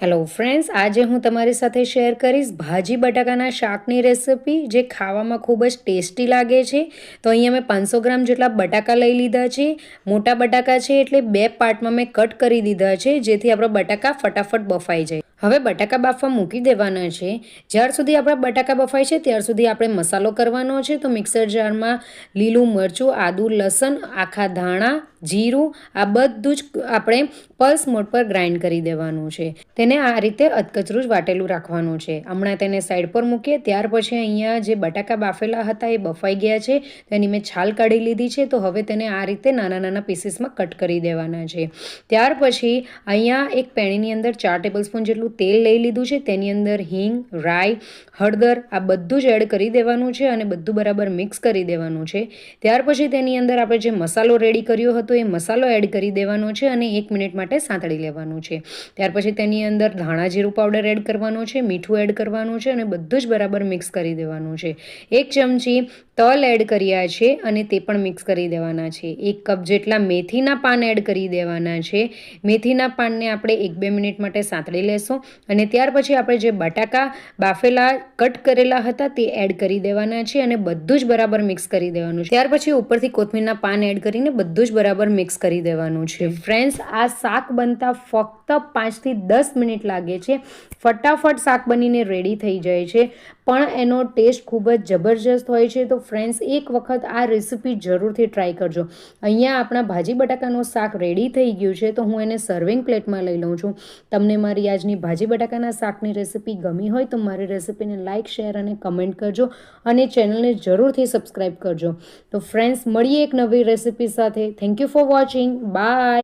Hello friends, આજે હું તમારી સાથે શેર કરીશ ભાજી બટાકાના શાકની રેસિપી, જે ખાવામાં ખૂબ જ ટેસ્ટી લાગે છે. તો અહીંયા મેં 500 ગ્રામ જેટલા બટાકા લઈ લીધા છે. મોટા બટાકા છે એટલે 2 પાર્ટમાં મેં કટ કરી દીધા છે, જેથી આપણા બટાકા ફટાફટ બફાઈ જાય. હવે બટાકા બાફવા મૂકી દેવાના છે. જ્યાર સુધી આપણા બટાકા બફાય છે ત્યાર સુધી આપણે મસાલો કરવાનો છે. તો મિક્સર જારમાં લીલું મરચું, આદું, લસણ, આખા ધાણા, જીરું આ બધું જ આપણે પલ્સ મોડ પર ગ્રાઇન્ડ કરી દેવાનું છે. તેને આ રીતે અધકચરું જ વાટેલું રાખવાનું છે. હમણાં તેને સાઈડ પર મૂકીએ. ત્યાર પછી અહીંયા જે બટાકા બાફેલા હતા એ બફાઈ ગયા છે. તેની મેં છાલ કાઢી લીધી છે. તો હવે તેને આ રીતે નાના નાના પીસીસમાં કટ કરી દેવાના છે. ત્યાર પછી અહીંયા એક પેણીની અંદર 4 ટેબલસ્પૂન જેટલું તેલ લઈ લીધું છે. તેની અંદર હિંગ, રાઈ, હળદર આ બધું જ એડ કરી દેવાનું છે અને બધું બરાબર મિક્સ કરી દેવાનું છે. ત્યાર પછી તેની અંદર આપણે જે મસાલો રેડી કર્યો હતો એ મસાલો એડ કરી દેવાનો છે અને 1 મિનિટ માટે સાંતળી લેવાનું છે. ત્યાર પછી તેની અંદર ધાણા જીરું પાવડર એડ કરવાનો છે, મીઠું એડ કરવાનું છે અને બધું જ બરાબર મિક્સ કરી દેવાનું છે. 1 ચમચી તલ એડ કર્યા છે અને તે પણ મિક્સ કરી દેવાના છે. 1 કપ જેટલા મેથીના પાન એડ કરી દેવાના છે. મેથીના પાનને આપણે 1-2 મિનિટ માટે સાંતળી લેશું અને ત્યાર પછી આપણે જે બટાકા બાફેલા કટ કરેલા હતા તે એડ કરી દેવાના છે અને બધું જ બરાબર મિક્સ કરી દેવાનું છે. ત્યાર પછી ઉપરથી કોથમીરના પાન એડ કરીને બધું જ બરાબર મિક્સ કરી દેવાનું છે. ફ્રેન્ડ્સ, આ શાક બનતા ફક્ત 5 થી 10 મિનિટ લાગે છે. ફટાફટ શાક બનીને રેડી થઈ જાય છે, પણ એનો ટેસ્ટ ખૂબ જ જબરજસ્ત હોય છે. તો ફ્રેન્ડ્સ, એક વખત આ રેસીપી જરૂરથી ટ્રાય કરજો. અહીંયા આપણા ભાજી બટાકાનું શાક રેડી થઈ ગયું છે. તો હું એને સર્વિંગ પ્લેટમાં લઈ લઉં છું. તમને મારી આજની ભાજી બટાકાના શાકની રેસીપી ગમી હોય તો મારી રેસીપીને લાઇક, શેર અને કમેન્ટ કરજો અને ચેનલને જરૂરથી સબસ્ક્રાઈબ કરજો. તો ફ્રેન્ડ્સ, મળીએ એક નવી રેસીપી સાથે. Thank you for watching. By.